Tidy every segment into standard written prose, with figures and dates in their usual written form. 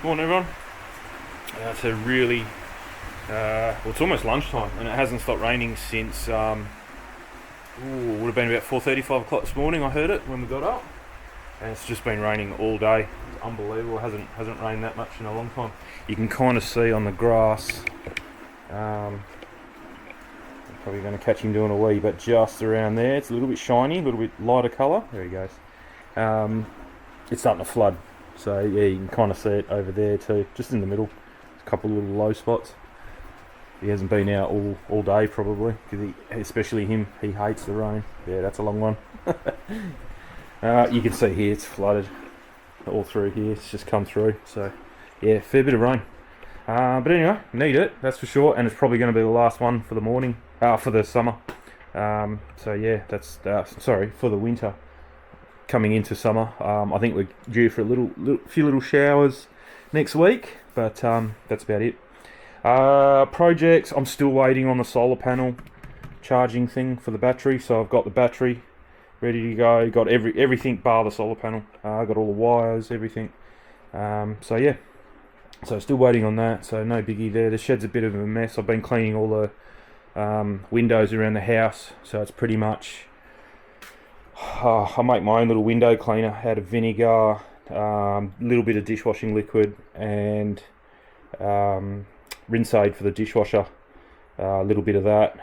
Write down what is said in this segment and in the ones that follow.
Morning everyone. It's a really, well, it's almost lunchtime and it hasn't stopped raining since, would have been about 4:30, 5 o'clock this morning. I heard it when we got up, and it's just been raining all day. It's unbelievable. It hasn't rained that much in a long time. You can kind of see on the grass. I'm probably going to catch him doing a wee, but just around there, it's a little bit shiny, a little bit lighter colour. There he goes. It's starting to flood. So yeah, you can kind of see it over there too, just in the middle. A couple of little low spots. He hasn't been out all day probably, because especially him, he hates the rain. Yeah, that's a long one. You can see here it's flooded all through here. It's just come through. So yeah, fair bit of rain. But anyway, need it, that's for sure, and it's probably going to be the last one for the morning, for the summer. So yeah, that's sorry, for the winter. Coming into summer, I think we're due for a few little showers next week, but that's about it. Projects, I'm still waiting on the solar panel charging thing for the battery, so I've got the battery ready to go, got everything bar the solar panel. I got all the wires, everything. So yeah, so still waiting on that, so no biggie there. The shed's a bit of a mess. I've been cleaning all the windows around the house, so it's pretty much I make my own little window cleaner out of vinegar, little bit of dishwashing liquid, and rinse aid for the dishwasher, a little bit of that,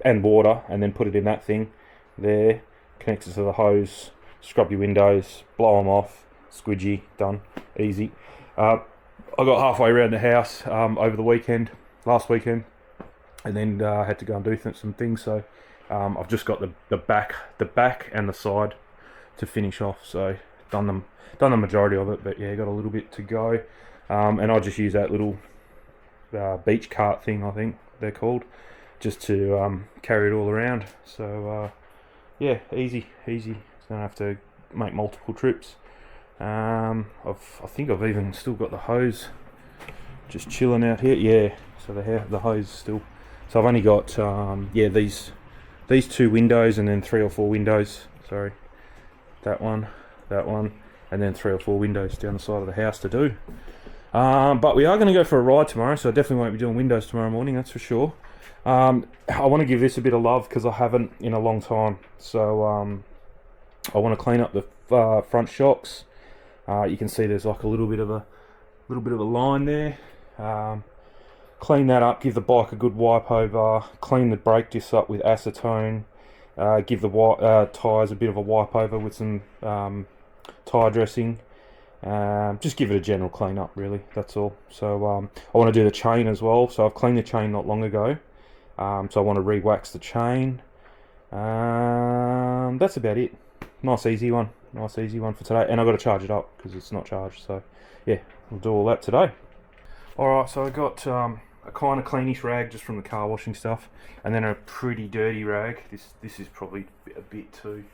and water, and then put it in that thing there, connect it to the hose, scrub your windows, blow them off, squidgy, done, easy. I got halfway around the house over the last weekend, and then I had to go and do some things, so I've just got the back and the side to finish off. So done the majority of it, but yeah, got a little bit to go. And I'll just use that little beach cart thing, I think they're called, just to carry it all around. So yeah, easy. Don't have to make multiple trips. I think I've even still got the hose just chilling out here. Yeah, so the hose still. So I've only got these two windows, and then 3 or 4 windows, sorry, that one, and then 3 or 4 windows down the side of the house to do. But we are going to go for a ride tomorrow, so I definitely won't be doing windows tomorrow morning, that's for sure. I want to give this a bit of love because I haven't in a long time, so I want to clean up the front shocks. You can see there's like a little bit of a line there. Clean that up, give the bike a good wipe over, clean the brake discs up with acetone, give the tyres a bit of a wipe over with some tyre dressing. Just give it a general clean up, really, that's all. So I want to do the chain as well, so I've cleaned the chain not long ago, so I want to re-wax the chain. That's about it. Nice easy one for today, and I've got to charge it up because it's not charged, so yeah, we'll do all that today. Alright, so I got a kind of cleanish rag just from the car washing stuff, and then a pretty dirty rag. This is probably a bit too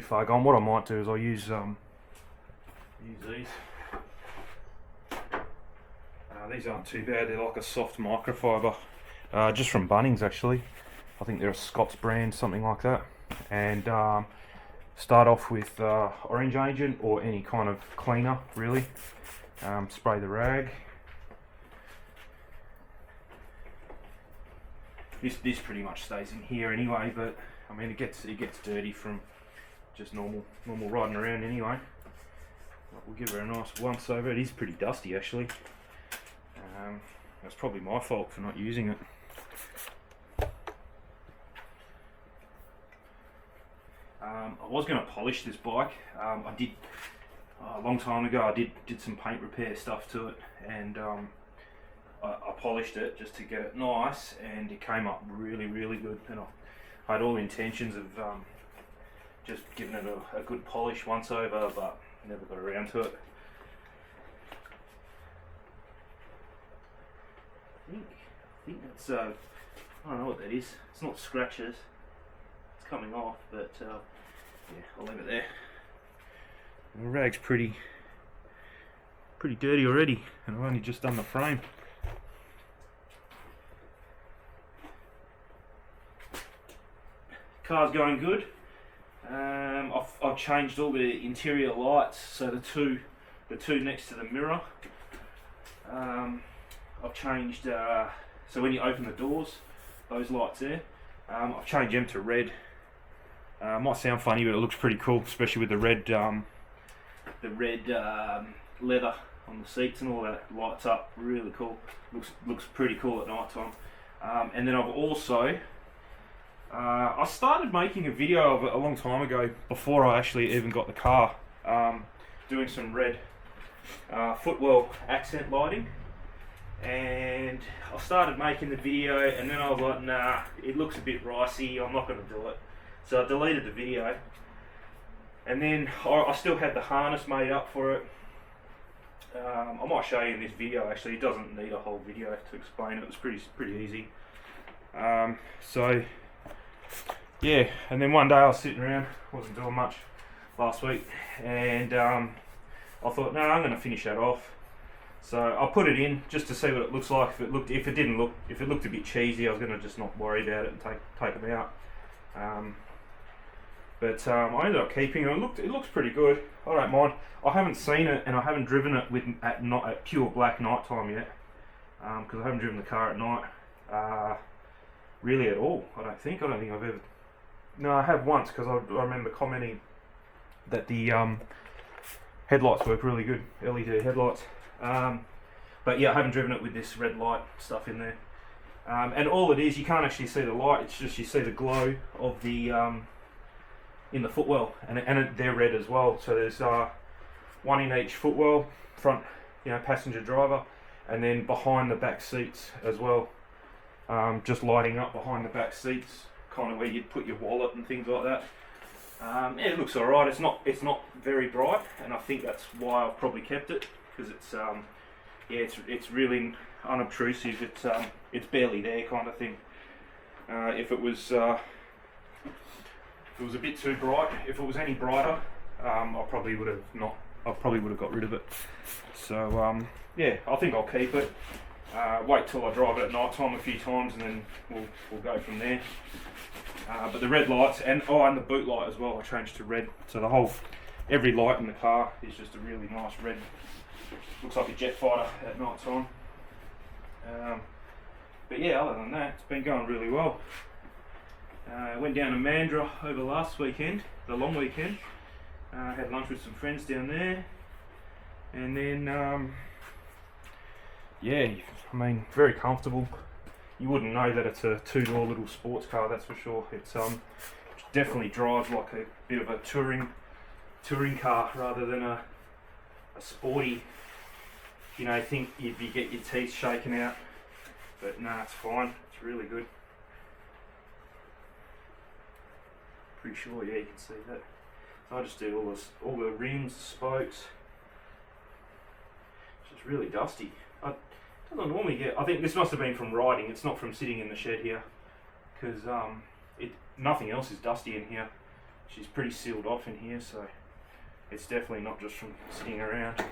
far gone. What I might do is I'll use these. These aren't too bad. They're like a soft microfiber, just from Bunnings actually. I think they're a Scott's brand, something like that. And start off with orange agent or any kind of cleaner, really. Spray the rag. This pretty much stays in here anyway, but I mean it gets dirty from just normal riding around anyway. But we'll give her a nice once over. It is pretty dusty actually. That's probably my fault for not using it. I was going to polish this bike. I did a long time ago. I did some paint repair stuff to it, and I polished it just to get it nice, and it came up really good, and I had all intentions of just giving it a good polish once over, but never got around to it. I think that's I don't know what that is. It's not scratches, it's coming off, but yeah, I'll leave it there. The rag's pretty dirty already, and I've only just done the frame. Car's going good. I've changed all the interior lights, so the two the two next to the mirror. I've changed, so when you open the doors, those lights there, I've changed them to red. Might sound funny, but it looks pretty cool, especially with the red leather on the seats and all that. Lights up, really cool. Looks pretty cool at night time. And then I've also, I started making a video of it a long time ago, before I actually even got the car, doing some red footwell accent lighting. And I started making the video, and then I was like, nah, it looks a bit ricey, I'm not going to do it. So I deleted the video. And then I still had the harness made up for it. I might show you in this video actually, it doesn't need a whole video to explain it, it's pretty easy. So yeah, and then one day I was sitting around, wasn't doing much last week, and I thought, no, I'm going to finish that off. So I put it in just to see what it looks like. If it looked a bit cheesy, I was going to just not worry about it and take them out. But I ended up keeping it. It looks pretty good. I don't mind. I haven't seen it, and I haven't driven it at pure black night time yet, because I haven't driven the car at night really at all. I don't think I've ever. No, I have once, because I remember commenting that the headlights work really good, LED headlights. But yeah, I haven't driven it with this red light stuff in there. And all it is, you can't actually see the light. It's just you see the glow of the in the footwell, and they're red as well. So there's one in each footwell, front, passenger driver, and then behind the back seats as well. Just lighting up behind the back seats, kind of where you'd put your wallet and things like that. Yeah, it looks alright. It's not very bright, and I think that's why I've probably kept it, because it's really unobtrusive. It's barely there, kind of thing. If it was a bit too bright, if it was any brighter, I probably would have got rid of it. So yeah, I think I'll keep it. Wait till I drive it at night time a few times, and then we'll go from there. But the red lights and the boot light as well, I changed to red. So every light in the car is just a really nice red. Looks like a jet fighter at night time. But yeah, other than that, it's been going really well. Went down to Mandurah over last weekend, the long weekend. Had lunch with some friends down there, and then yeah, I mean, very comfortable. You wouldn't know that it's a two-door little sports car, that's for sure. It's definitely drives like a bit of a touring car rather than a sporty. Think you'd get your teeth shaken out, but nah, it's fine. It's really good. Pretty sure, yeah, you can see that. So I just did all the rims, spokes. It's just really dusty. I don't normally get. I think this must have been from riding. It's not from sitting in the shed here, because nothing else is dusty in here. She's pretty sealed off in here, so it's definitely not just from sitting around.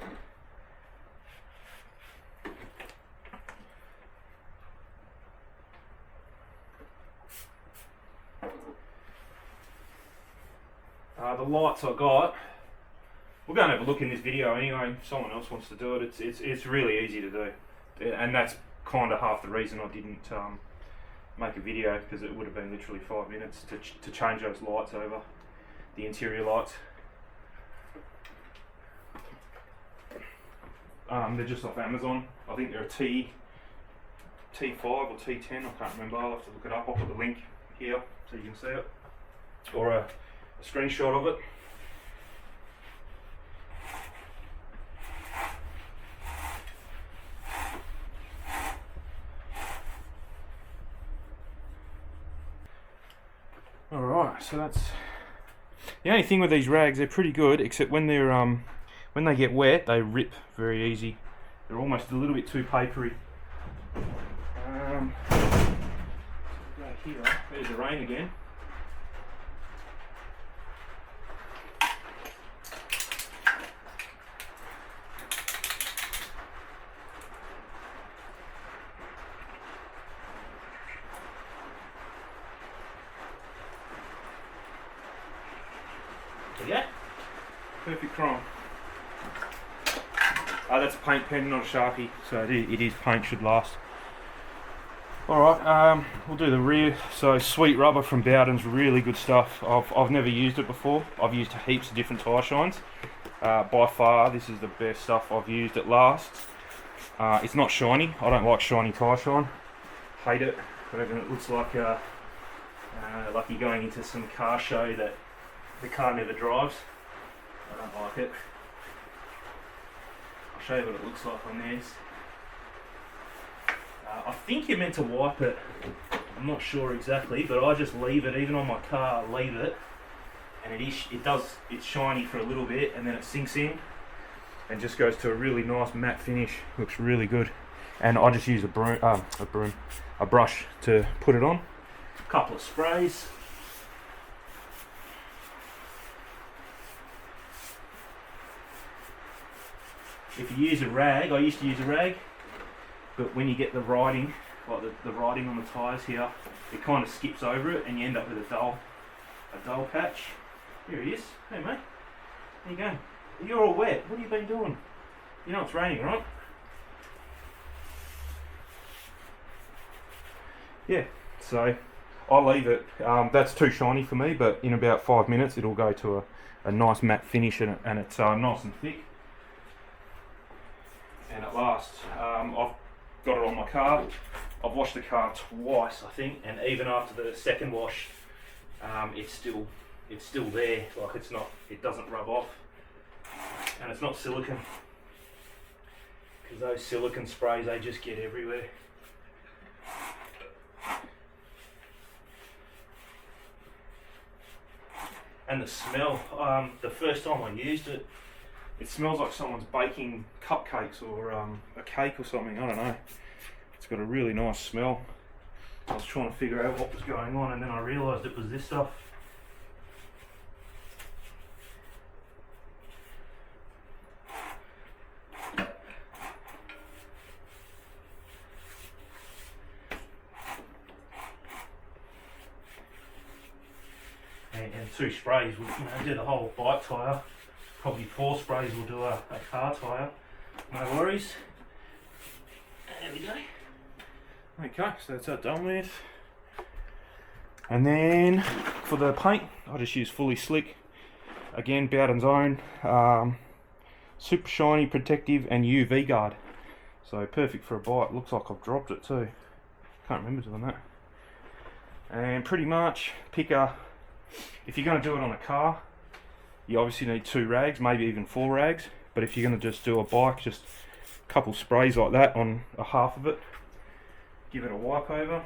The lights I got, we're going to have a look in this video anyway. If someone else wants to do it, it's really easy to do, and that's kind of half the reason I didn't make a video, because it would have been literally 5 minutes to change those lights over, the interior lights. They're just off Amazon. I think they're a T5 or T10, I can't remember. I'll have to look it up. I'll put the link here so you can see it, or a screenshot of it. Alright, so that's the only thing with these rags. They're pretty good, except when they're when they get wet, they rip very easy. They're almost a little bit too papery. Right here, there's the rain again. Yeah, perfect chrome. That's a paint pen, not a Sharpie, so it is paint, should last. Alright, we'll do the rear. So Sweet Rubber from Bowden's, really good stuff. I've never used it before. I've used heaps of different tyre shines. By far, this is the best stuff I've used. It lasts. It's not shiny. I don't like shiny tyre shine. Hate it. I reckon it looks like you're going into some car show that the car never drives. I don't like it. I'll show you what it looks like on these. I think you're meant to wipe it. I'm not sure exactly, but I just leave it, even on my car, I leave it. And it's shiny for a little bit, and then it sinks in and just goes to a really nice matte finish. Looks really good. And I just use a brush to put it on. A couple of sprays. If you use a rag, I used to use a rag, but when you get the writing, like the writing on the tyres here, it kind of skips over it and you end up with a dull patch. Here he is. Hey mate, how you going? You're all wet. What have you been doing? You know it's raining, right? Yeah, so I'll leave it. That's too shiny for me, but in about 5 minutes it'll go to a nice matte finish, and it's nice and thick. And it lasts. I've got it on my car. I've washed the car twice, I think, and even after the second wash, it's still there. Like it doesn't rub off, and it's not silicone, because those silicone sprays, they just get everywhere. And the smell, the first time I used it, it smells like someone's baking cupcakes or a cake or something, I don't know. It's got a really nice smell. I was trying to figure out what was going on, and then I realised it was this stuff. And 2 sprays will do the whole bike tyre. Probably 4 sprays will do a car tyre. No worries. There we go. Okay, so that's that done with. And then for the paint, I just use Fully Slick. Again, Bowden's own. Super shiny, protective, and UV guard. So perfect for a bike. Looks like I've dropped it too. Can't remember doing that. And pretty much pick a. If you're going to do it on a car, you obviously need 2 rags, maybe even 4 rags. But if you're going to just do a bike, just a couple sprays like that on a half of it. Give it a wipe over.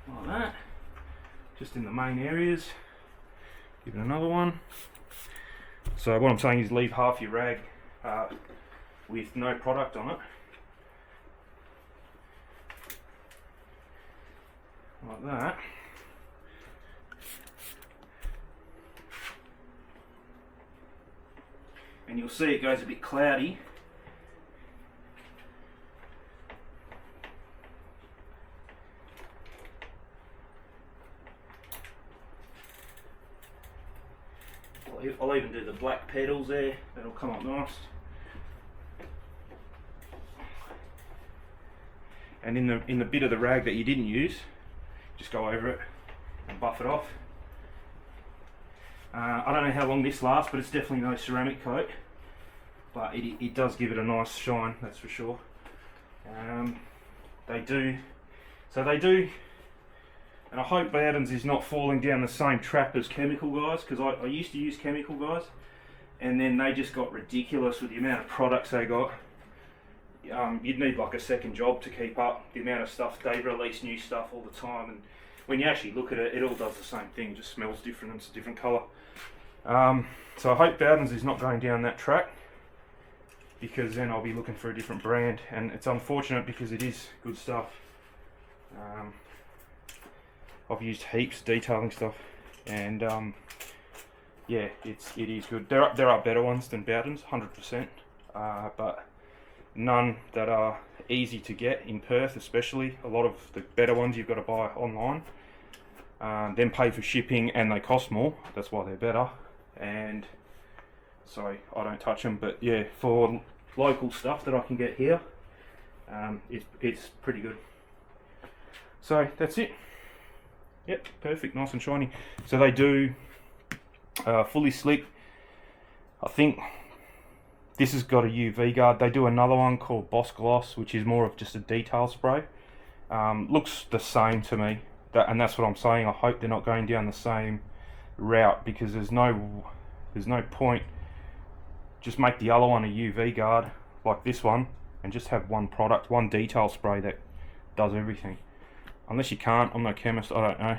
Like that. Just in the main areas. Give it another one. So what I'm saying is leave half your rag with no product on it. Like that. And you'll see it goes a bit cloudy. I'll even do the black pedals there, that'll come up nice. And in the bit of the rag that you didn't use, just go over it and buff it off. I don't know how long this lasts, but it's definitely no ceramic coat. But it does give it a nice shine, that's for sure. They do, and I hope Bowden's is not falling down the same trap as Chemical Guys, because I used to use Chemical Guys, and then they just got ridiculous with the amount of products they got. You'd need like a second job to keep up the amount of stuff. They release new stuff all the time, and when you actually look at it, it all does the same thing, just smells different and it's a different colour. So I hope Bowden's is not going down that track, because then I'll be looking for a different brand, and it's unfortunate because it is good stuff. I've used heaps detailing stuff, and yeah, it is good. There are better ones than Bowden's, 100%, but none that are easy to get in Perth, especially. A lot of the better ones you've got to buy online, then pay for shipping, and they cost more. That's why they're better. and so I don't touch them. But yeah, for local stuff that I can get here, it's pretty good. So that's it. Yep, perfect, nice and shiny. So they do fully slick. I think this has got a UV guard. They do another one called Boss Gloss, which is more of just a detail spray. Looks the same to me, and that's what I'm saying. I hope they're not going down the same route, because there's no point. Just make the other one a UV guard like this one, and just have one product, one detail spray that does everything. Unless you can't, I'm no chemist, I don't know.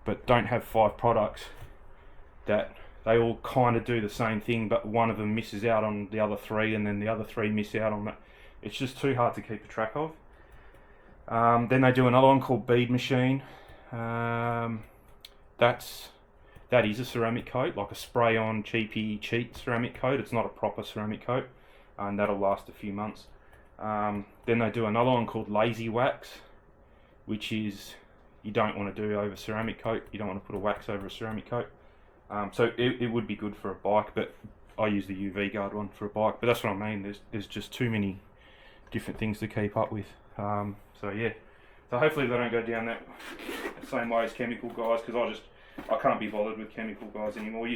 But don't have 5 products that they all kind of do the same thing, but one of them misses out on the other 3, and then the other 3 miss out on that. It's just too hard to keep a track of. Then they do another one called Bead Machine. That is a ceramic coat, like a spray-on cheapy cheat ceramic coat. It's not a proper ceramic coat, and that'll last a few months. Then they do another one called Lazy Wax, which is, you don't want to do over ceramic coat. You don't want to put a wax over a ceramic coat. So it would be good for a bike, but I use the UV guard one for a bike. But that's what I mean. There's just too many different things to keep up with. So yeah. So hopefully they don't go down that same way as chemical guys, because I can't be bothered with chemical guys anymore.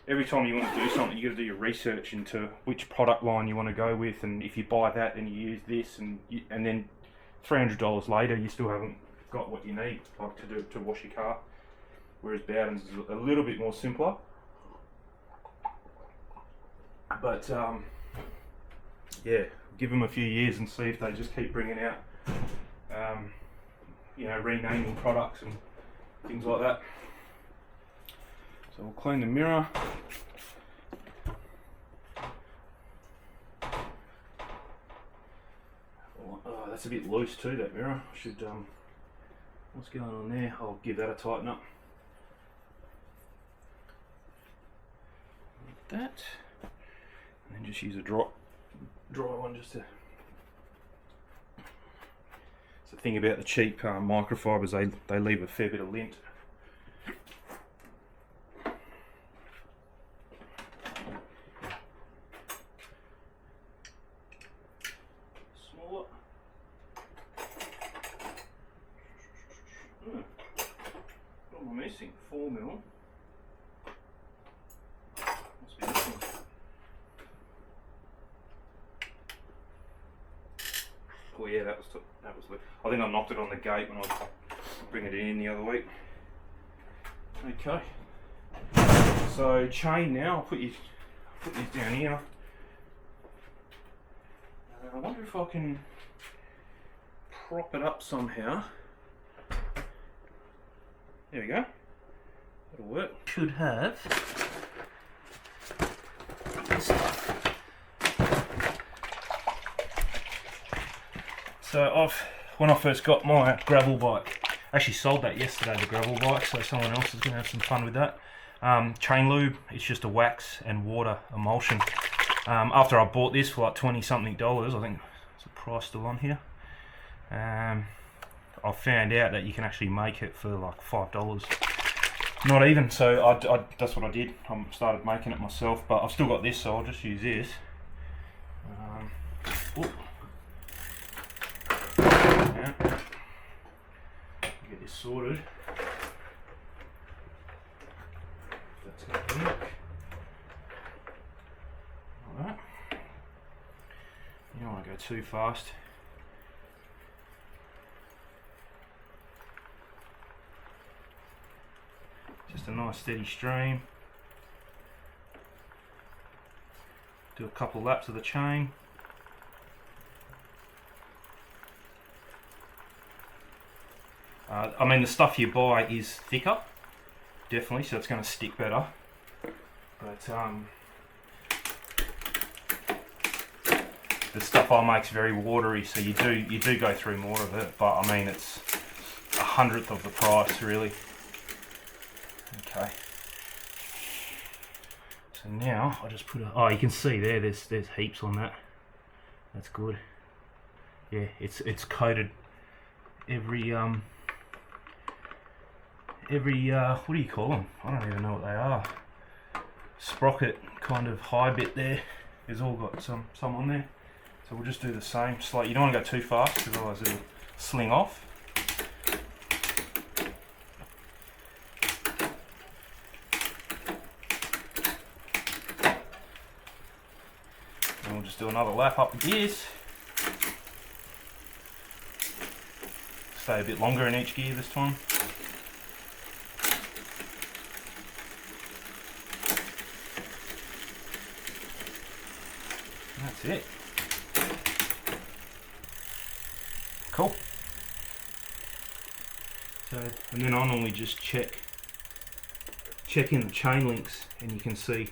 Every time you want to do something, you got to do your research into which product line you want to go with, and if you buy that, then you use this, and then $300 later, you still haven't got what you need, like to wash your car. Whereas Bowden's is a little bit more simpler. But yeah, give them a few years and see if they just keep bringing out, renaming products and things like that. So we'll clean the mirror. Oh, that's a bit loose too, that mirror. I should, what's going on there? I'll give that a tighten up. Like that. And then just use a dry one just to... It's the thing about the cheap microfibers, they leave a fair bit of lint. What am I missing? 4 mil. Must be missing. Oh yeah, that was the. I think I knocked it on the gate when I was bringing it in the other week. Okay. So chain now. I'll put these down here. I wonder if I can prop it up somehow. There we go. That'll work. Should have this stuff. So when I first got my gravel bike, I actually sold that yesterday, the gravel bike, so someone else is going to have some fun with that. Chain lube, it's just a wax and water emulsion. After I bought this for like $20 something, I think there's a price still on here. I found out that you can actually make it for like $5. Not even, so that's what I did. I started making it myself, but I've still got this, so I'll just use this. Yeah. Get this sorted. That's going to work. Alright. You don't want to go too fast. Just a nice steady stream. Do a couple laps of the chain. I mean, the stuff you buy is thicker, definitely, so it's going to stick better. But the stuff I make is very watery, so you do go through more of it. But I mean, it's 1/100th of the price, really. Okay. So now I just put a. Oh, you can see there's heaps on that. That's good. Yeah, it's coated every what do you call them? I don't even know what they are. sprocket kind of high bit there has all got some on there. So we'll just do the same. Just like, you don't want to go too fast because otherwise it'll sling off. And we'll just do another lap up the gears. Stay a bit longer in each gear this time. And that's it. Cool. So, and then I normally just check in the chain links, and you can see,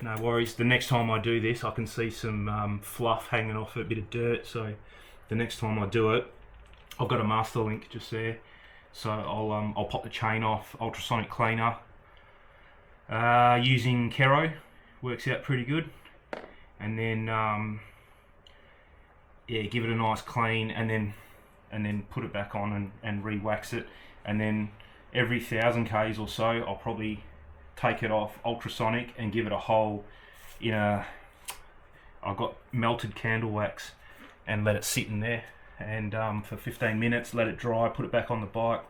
no worries. The next time I do this, I can see some fluff hanging off a bit of dirt. So the next time I do it, I've got a master link just there. So I'll pop the chain off, ultrasonic cleaner, using Kero, works out pretty good. And then yeah, give it a nice clean, and then put it back on and re-wax it. And then every 1,000 Ks or so, I'll probably take it off ultrasonic and give it a hole in I've got melted candle wax, and let it sit in there, and for 15 minutes, let it dry, put it back on the bike,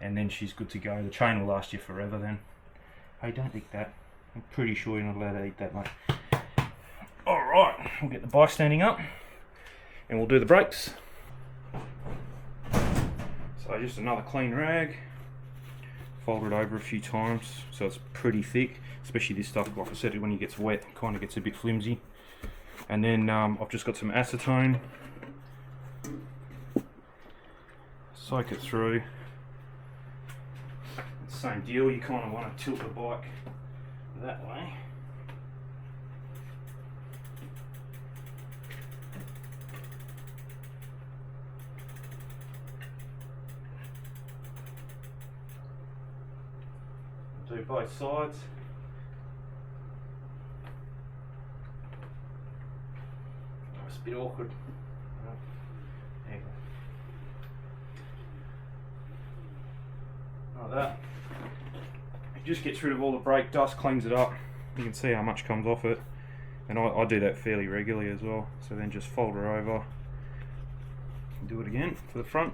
and then she's good to go. The chain will last you forever then. Hey, don't eat that. I'm pretty sure you're not allowed to eat that, mate. Alright, we'll get the bike standing up and we'll do the brakes. So just another clean rag, fold it over a few times so it's pretty thick, especially this stuff, like I said, when it gets wet it kind of gets a bit flimsy. And then I've just got some acetone, soak it through. Same deal, you kind of want to tilt the bike that way. Do both sides. It's a bit awkward. There you go. Like that. It just gets rid of all the brake dust, cleans it up. You can see how much comes off it. And I do that fairly regularly as well. So then just fold her over. Do it again for the front.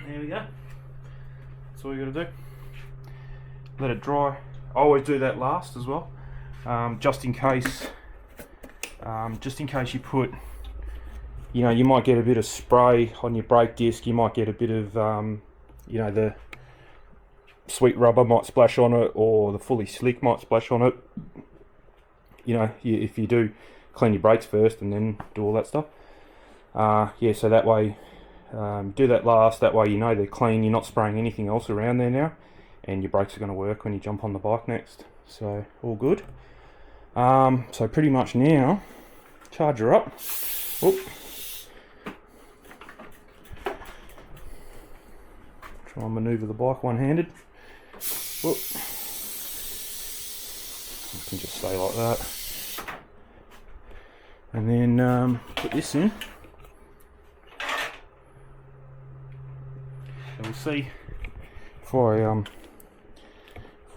There we go. That's all you got to do. Let it dry. I always do that last as well, just in case you put, you know, you might get a bit of spray on your brake disc. You might get a bit of, you know, the sweet rubber might splash on it, or the fully slick might splash on it. You know, if you do clean your brakes first and then do all that stuff. Yeah, so that way. Do that last, that way you know they're clean, you're not spraying anything else around there now, and your brakes are going to work when you jump on the bike next. So all good. So pretty much now, charge her up. Oop. Try and manoeuvre the bike one-handed. Whoop. You can just stay like that. And then put this in. So we'll see, before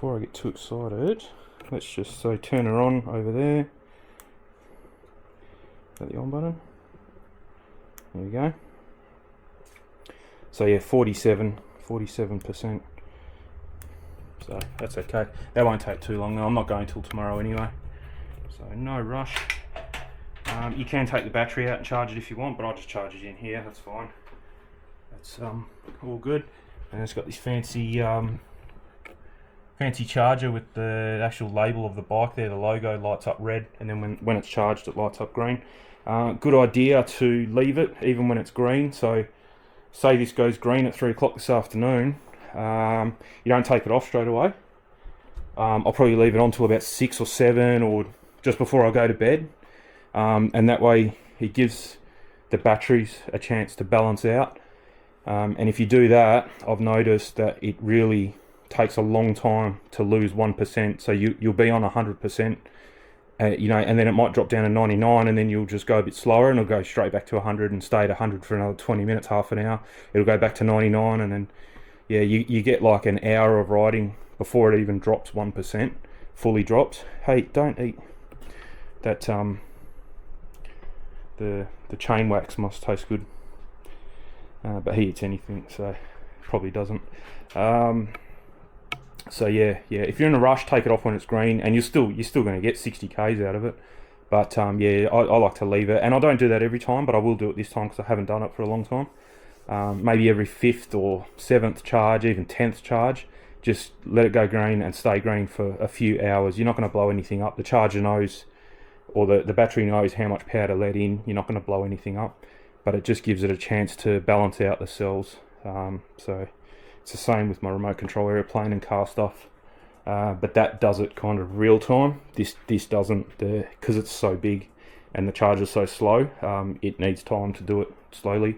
I get too excited, let's just say turn her on over there. Is that the on button? There we go. So yeah, 47%. So that's okay. That won't take too long. I'm not going till tomorrow anyway. So no rush. You can take the battery out and charge it if you want, but I'll just charge it in here, that's fine. That's all good. And it's got this fancy fancy charger with the actual label of the bike there. The logo lights up red, and then when it's charged it lights up green. Good idea to leave it even when it's green. So say this goes green at 3 o'clock this afternoon, you don't take it off straight away. I'll probably leave it on till about 6 or 7, or just before I go to bed, and that way it gives the batteries a chance to balance out. And if you do that, I've noticed that it really takes a long time to lose 1%. So you'll be on 100%, you know, and then it might drop down to 99, and then you'll just go a bit slower, and it'll go straight back to 100 and stay at 100 for another 20 minutes, half an hour. It'll go back to 99, and then yeah, you get like an hour of riding before it even drops 1%, fully drops. Hey, don't eat that. The chain wax must taste good, but he eats anything, so probably doesn't. So yeah, if you're in a rush, take it off when it's green, and you're still going to get 60 k's out of it. But yeah, I like to leave it, and I don't do that every time, but I will do it this time because I haven't done it for a long time. Maybe every 5th or 7th charge, even 10th charge, just let it go green and stay green for a few hours. You're not going to blow anything up. The charger knows, or the battery knows how much power to let in. You're not going to blow anything up, but it just gives it a chance to balance out the cells. So it's the same with my remote control airplane and car stuff, but that does it kind of real time. This doesn't, because it's so big and the charger's so slow. It needs time to do it slowly.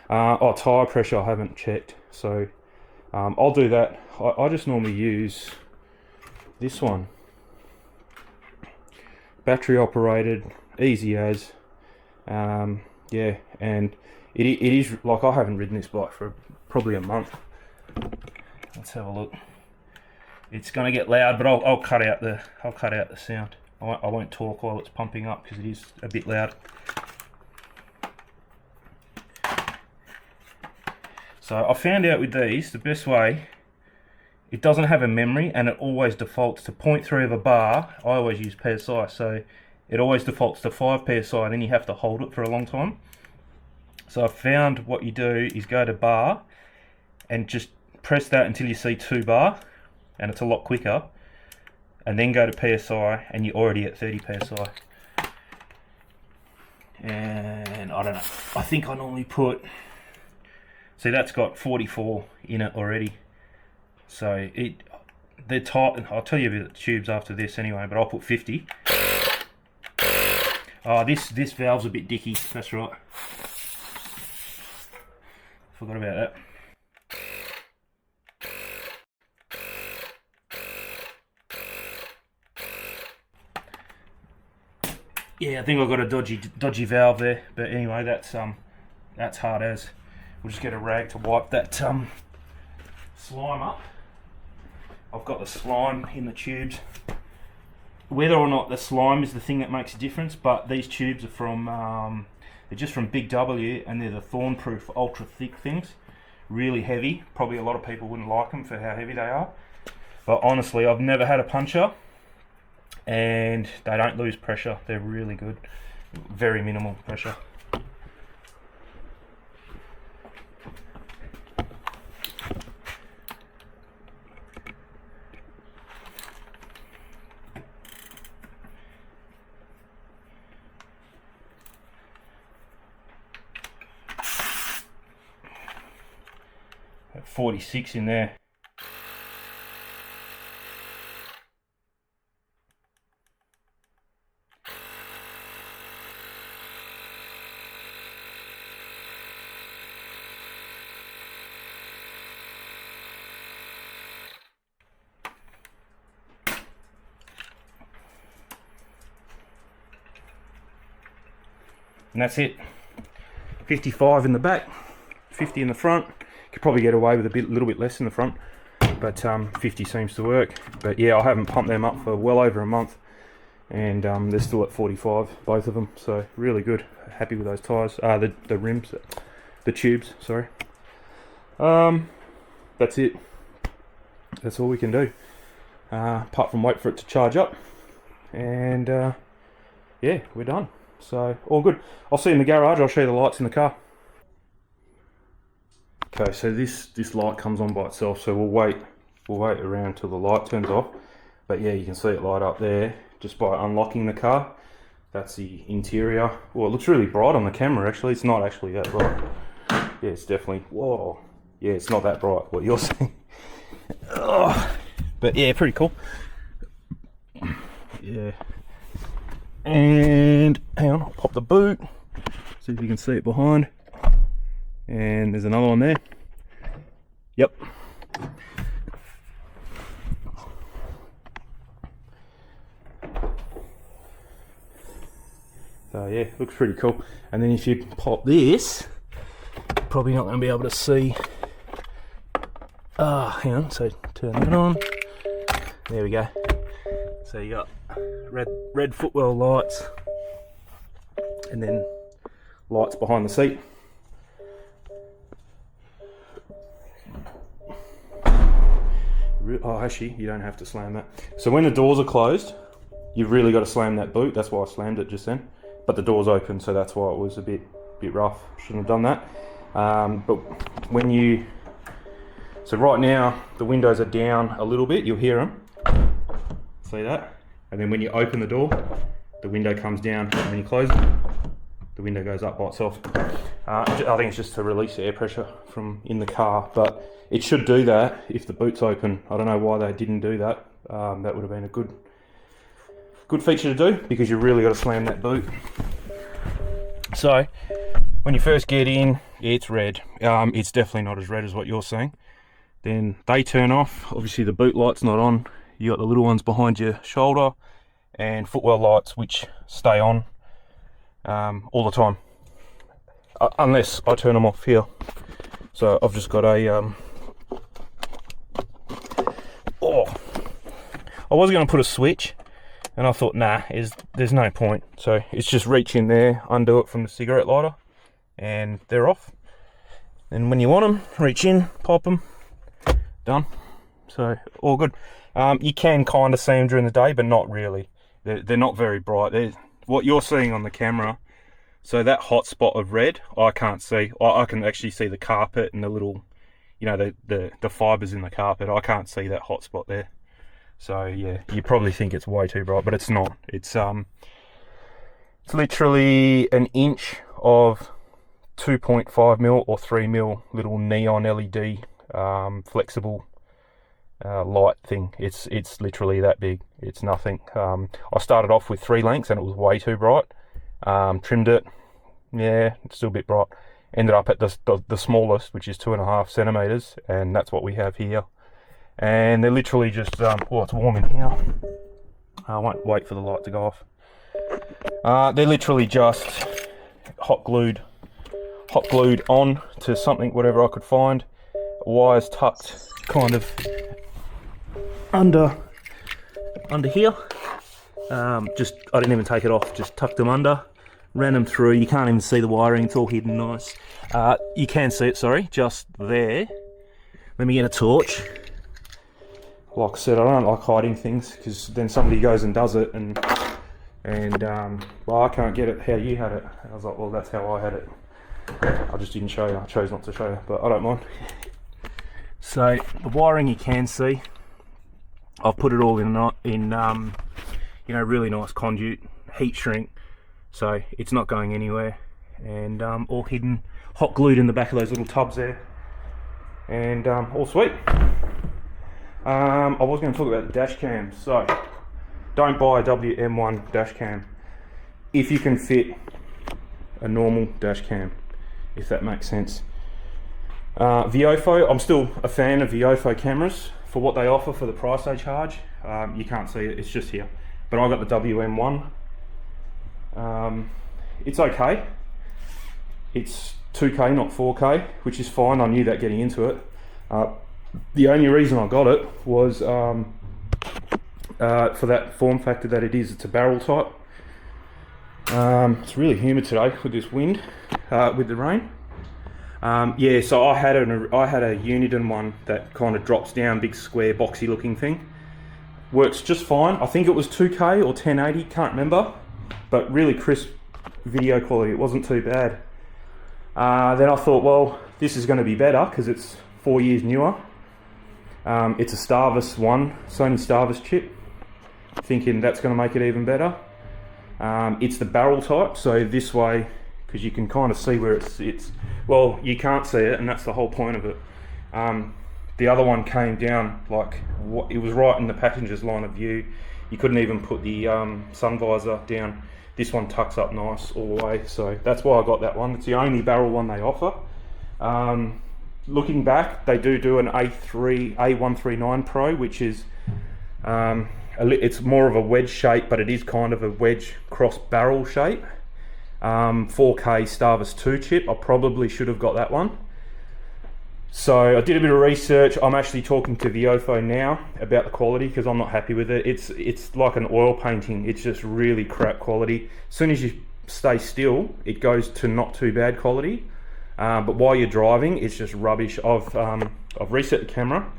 Tire pressure I haven't checked, so I'll do that. I just normally use this one, battery operated, easy as. Yeah, and it is, like, I haven't ridden this bike for probably a month. Let's have a look. It's going to get loud, but I'll cut out the sound. I won't talk while it's pumping up because it is a bit loud. So I found out with these, the best way, it doesn't have a memory, and it always defaults to 0.3 of a bar. I always use PSI, so it always defaults to 5 PSI, then you have to hold it for a long time. So I found what you do is go to bar and just press that until you see 2 bar, and it's a lot quicker, and then go to PSI and you're already at 30 PSI. And I don't know, I think I normally put, see, that's got 44 in it already. So they're tight. I'll tell you about the tubes after this anyway, but I'll put 50. Oh, this valve's a bit dicky, that's right. Forgot about that. Yeah, I think I've got a dodgy valve there, but anyway, that's hard as. We'll just get a rag to wipe that slime up. I've got the slime in the tubes. Whether or not the slime is the thing that makes a difference, but these tubes are from, they're just from Big W, and they're the Thornproof ultra thick things. Really heavy. Probably a lot of people wouldn't like them for how heavy they are. But honestly, I've never had a puncher, and they don't lose pressure. They're really good. Very minimal pressure. At 46 in there. And that's it. 55 in the back, 50 in the front. Could probably get away with a little bit less in the front, but 50 seems to work. But yeah, I haven't pumped them up for well over a month, and they're still at 45, both of them. So really good. Happy with those tyres. The rims, the tubes. Sorry. That's it. That's all we can do, apart from wait for it to charge up, and yeah, we're done. So all good. I'll see you in the garage. I'll show you the lights in the car. Okay, so this light comes on by itself, so we'll wait around till the light turns off. But yeah, you can see it light up there just by unlocking the car. That's the interior. Well, it looks really bright on the camera actually. It's not actually that bright. Yeah, it's definitely, whoa. Yeah, it's not that bright, what you're seeing. But yeah, pretty cool. Yeah. And hang on, I'll pop the boot. See if you can see it behind. And there's another one there. Yep. So yeah, looks pretty cool. And then if you pop this, probably not going to be able to see. Hang on, so turn that on. There we go. So you got red footwell lights, and then lights behind the seat. Oh, actually, you don't have to slam that. So when the doors are closed, you've really got to slam that boot. That's why I slammed it just then. But the door's open, so that's why it was a bit rough. Shouldn't have done that. But when you... So right now, the windows are down a little bit. You'll hear them. See that? And then when you open the door, the window comes down. And when you close it, the window goes up by itself. I think it's just to release air pressure from in the car. But it should do that if the boot's open. I don't know why they didn't do that. That would have been a good feature to do, because you really got to slam that boot. So when you first get in, it's red. It's definitely not as red as what you're seeing. Then they turn off. Obviously the boot light's not on. You got the little ones behind your shoulder, and footwell lights which stay on all the time, unless I turn them off here. So I've just got a I was going to put a switch, and I thought, nah, there's no point. So it's just reach in there, undo it from the cigarette lighter, and they're off. And when you want them, reach in, pop them, done. So all good. You can kind of see them during the day, but not really. They're not very bright. What you're seeing on the camera, so that hot spot of red, I can't see. I can actually see the carpet and the little, you know, the fibers in the carpet. I can't see that hot spot there. So yeah, you probably think it's way too bright, but it's not. It's literally an inch of 2.5mm or 3mm little neon LED flexible light thing. It's literally that big. It's nothing. I started off with 3 lengths and it was way too bright. Trimmed it. Yeah, it's still a bit bright. Ended up at the smallest, which is 2.5 centimeters, and that's what we have here. And they're literally just oh, it's warm in here. I won't wait for the light to go off. They're literally just hot glued on to something, whatever I could find. Wires tucked kind of under here. I didn't even take it off, just tucked them under, ran them through. You can't even see the wiring, it's all hidden nice. You can see it, sorry, just there. Let me get a torch. Like I said, I don't like hiding things, because then somebody goes and does it, and well, I can't get it how you had it. I was like, well, that's how I had it. I just didn't show you. I chose not to show you, but I don't mind. So the wiring you can see, I've put it all in you know, really nice conduit, heat shrink, so it's not going anywhere, and all hidden, hot glued in the back of those little tubs there, and all sweet. I was going to talk about the dash cam. So don't buy a WM1 dash cam if you can fit a normal dash cam, if that makes sense. Viofo, I'm still a fan of Viofo cameras for what they offer for the price they charge. You can't see it, it's just here. But I got the WM1. It's okay. It's 2K, not 4K, which is fine. I knew that getting into it. The only reason I got it was for that form factor that it is. It's a barrel type. It's really humid today with this wind, with the rain. Yeah, so I had a Uniden one that kind of drops down, big square boxy looking thing. Works just fine. I think it was 2K or 1080, can't remember, but really crisp video quality. It wasn't too bad. Then I thought, well, this is going to be better because it's 4 years newer. It's a Starvis one, Sony Starvis chip. Thinking that's going to make it even better. It's the barrel type, so this way, because you can kind of see where it's well, you can't see it, and that's the whole point of it. The other one came down like it was right in the passenger's line of view. You couldn't even put the sun visor down. This one tucks up nice all the way, so that's why I got that one. It's the only barrel one they offer. Looking back, they do an A139 Pro, which is it's more of a wedge shape, but it is kind of a wedge cross barrel shape. 4K Starvis 2 chip. I probably should have got that one. So I did a bit of research. I'm actually talking to Viofo now about the quality because I'm not happy with it. It's like an oil painting. It's just really crap quality. As soon as you stay still, it goes to not too bad quality. But while you're driving, it's just rubbish. I've reset the camera.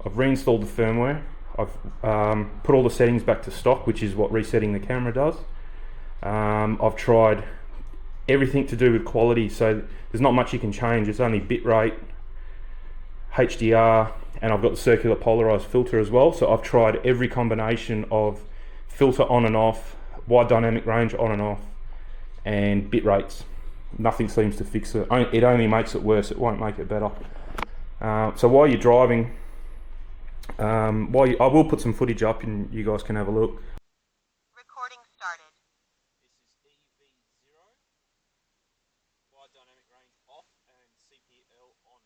I've reinstalled the firmware. I've put all the settings back to stock, which is what resetting the camera does. I've tried everything to do with quality, so there's not much you can change. It's only bitrate, HDR, and I've got the circular polarized filter as well. So I've tried every combination of filter on and off, wide dynamic range on and off, and bit rates. Nothing seems to fix it. It only makes it worse. It won't make it better. So while you're driving, I will put some footage up and you guys can have a look. Recording started. This is EV0, wide dynamic range off and CPL on.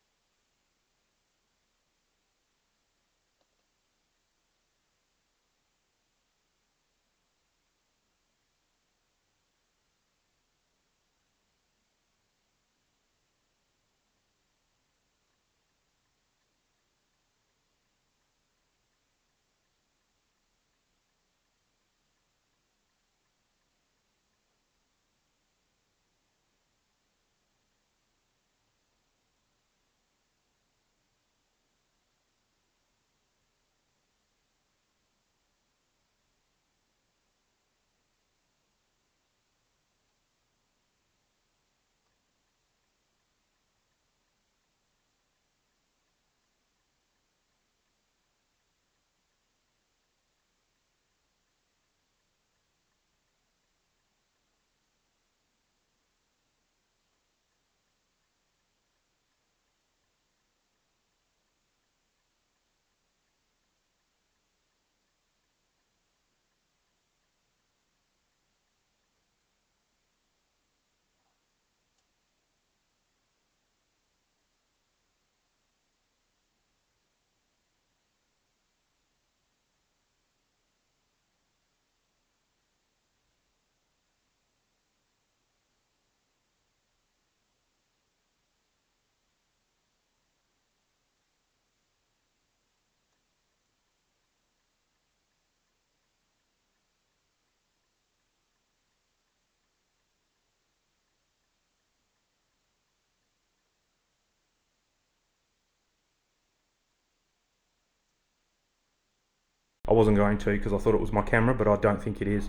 I wasn't going to because I thought it was my camera, but I don't think it is.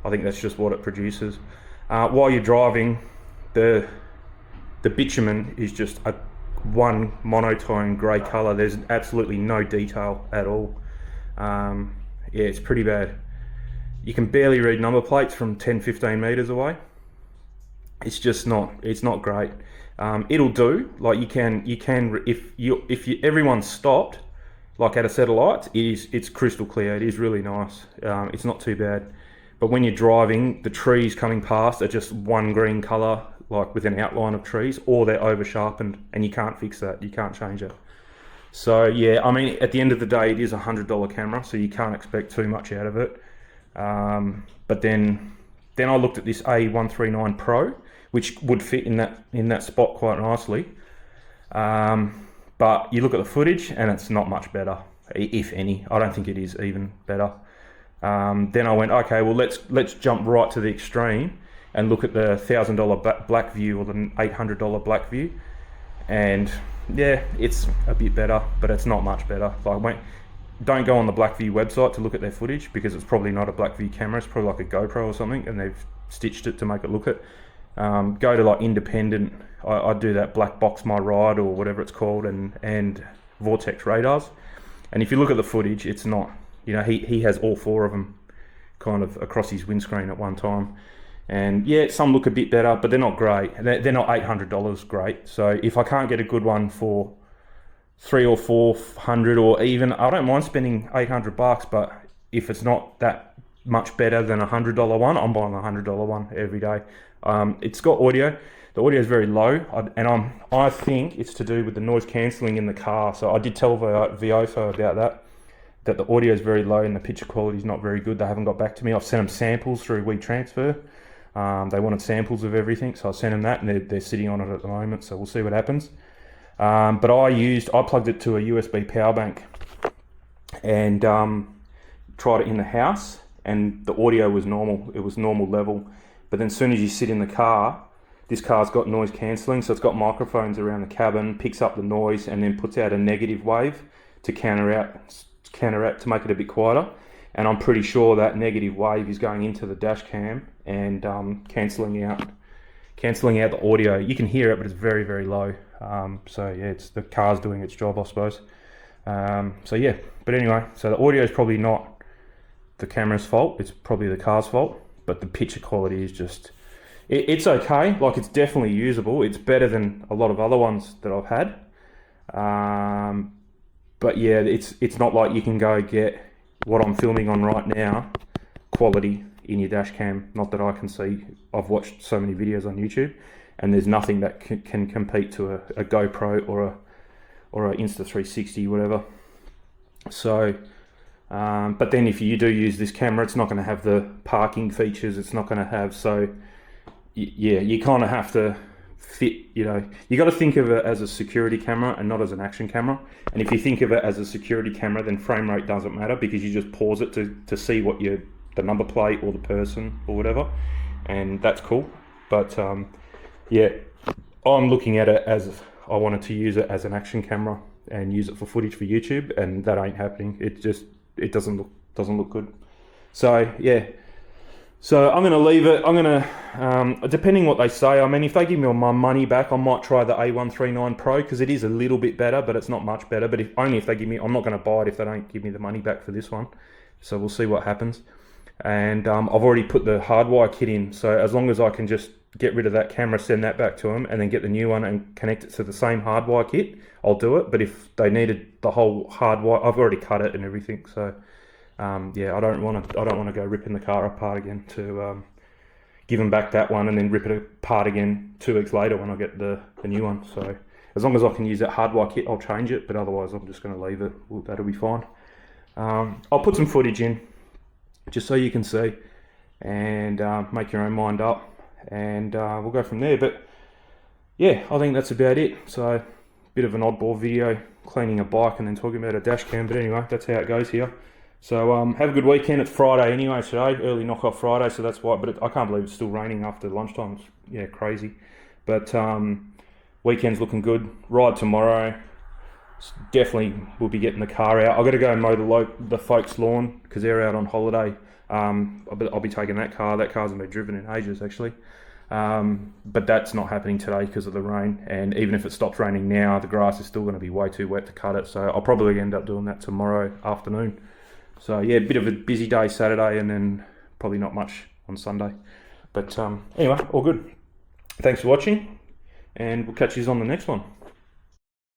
I think that's just what it produces. While you're driving, the bitumen is just a one monotone grey colour. There's absolutely no detail at all. Yeah, it's pretty bad. You can barely read number plates from 10-15 meters away. It's just not. It's not great. It'll do. Like you can if everyone stopped, like at a set of lights, it's crystal clear. It is really nice. It's not too bad. But when you're driving, the trees coming past are just one green colour, like with an outline of trees, or they're over sharpened, and you can't fix that. You can't change it. So yeah, I mean, at the end of the day, it is a $100 camera, so you can't expect too much out of it. But then I looked at this A139 Pro, which would fit in that spot quite nicely. But you look at the footage and it's not much better, if any. I don't think it is even better. Then I went, okay, well let's jump right to the extreme and look at the $1,000 Blackview or the $800 Blackview, and yeah, it's a bit better, but it's not much better. Like, don't go on the Blackview website to look at their footage because it's probably not a Blackview camera. It's probably like a GoPro or something, and they've stitched it to make it look it. Go to like independent. I do that Black Box My Ride or whatever it's called, and Vortex radars. And if you look at the footage, it's not. You know, he has all four of them kind of across his windscreen at one time. And yeah, some look a bit better, but they're not great. They're not $800 great. So if I can't get a good one for $300 or $400, or even, I don't mind spending $800, but if it's not that much better than a $100 one, I'm buying a $100 one every day. It's got audio. The audio is very low, and I think it's to do with the noise cancelling in the car. So I did tell Viofo about that the audio is very low and the picture quality is not very good. They haven't got back to me. I've sent them samples through WeTransfer. They wanted samples of everything, so I sent them that, and they're sitting on it at the moment. So we'll see what happens. But I plugged it to a USB power bank, and tried it in the house, and the audio was normal. It was normal level. But then as soon as you sit in the car, this car's got noise cancelling, so it's got microphones around the cabin, picks up the noise, and then puts out a negative wave to counteract to make it a bit quieter. And I'm pretty sure that negative wave is going into the dash cam and cancelling out the audio. You can hear it, but it's very, very low. So yeah, it's the car's doing its job, I suppose. So yeah, but anyway, so the audio is probably not the camera's fault. It's probably the car's fault. But the picture quality is just, it's okay. Like, it's definitely usable. It's better than a lot of other ones that I've had. But yeah, it's not like you can go get what I'm filming on right now, quality in your dash cam. Not that I can see. I've watched so many videos on YouTube, and there's nothing that can compete to a GoPro or a Insta360, whatever. So, but then if you do use this camera, it's not going to have the parking features. It's not going to have, so yeah, you kind of have to fit, you got to think of it as a security camera and not as an action camera. And if you think of it as a security camera, then frame rate doesn't matter, because you just pause it to see what the number plate or the person or whatever, and that's cool. But yeah, I'm looking at it as, I wanted to use it as an action camera and use it for footage for YouTube, and that ain't happening. It doesn't look good. So yeah, so I'm gonna leave it. I'm gonna depending what they say. I mean, if they give me my money back, I might try the A139 Pro, because it is a little bit better, but it's not much better. But if they give me, I'm not gonna buy it if they don't give me the money back for this one. So we'll see what happens. And I've already put the hardwire kit in, so as long as I can just get rid of that camera, send that back to them, and then get the new one and connect it to the same hardwire kit, I'll do it. But if they needed the whole hardwire, I've already cut it and everything. So yeah, I don't want to go ripping the car apart again to give them back that one and then rip it apart again 2 weeks later when I get the new one. So as long as I can use that hardwire kit, I'll change it. But otherwise, I'm just going to leave it. That'll be fine. I'll put some footage in just so you can see, and make your own mind up, and we'll go from there. But yeah, I think that's about it. So bit of an oddball video, cleaning a bike and then talking about a dash cam. But anyway, that's how it goes here. So have a good weekend. It's Friday anyway today, early knock-off Friday, so that's why. But I can't believe it's still raining after lunchtime. It's, crazy. But weekend's looking good. Ride tomorrow. Definitely will be getting the car out. I've got to go and mow the folks' lawn because they're out on holiday. I'll be taking that car. That car's been driven in ages, actually. But that's not happening today because of the rain. And even if it stops raining now, the grass is still going to be way too wet to cut it. So I'll probably end up doing that tomorrow afternoon. So yeah, a bit of a busy day Saturday, and then probably not much on Sunday. But anyway, all good. Thanks for watching, and we'll catch you on the next one.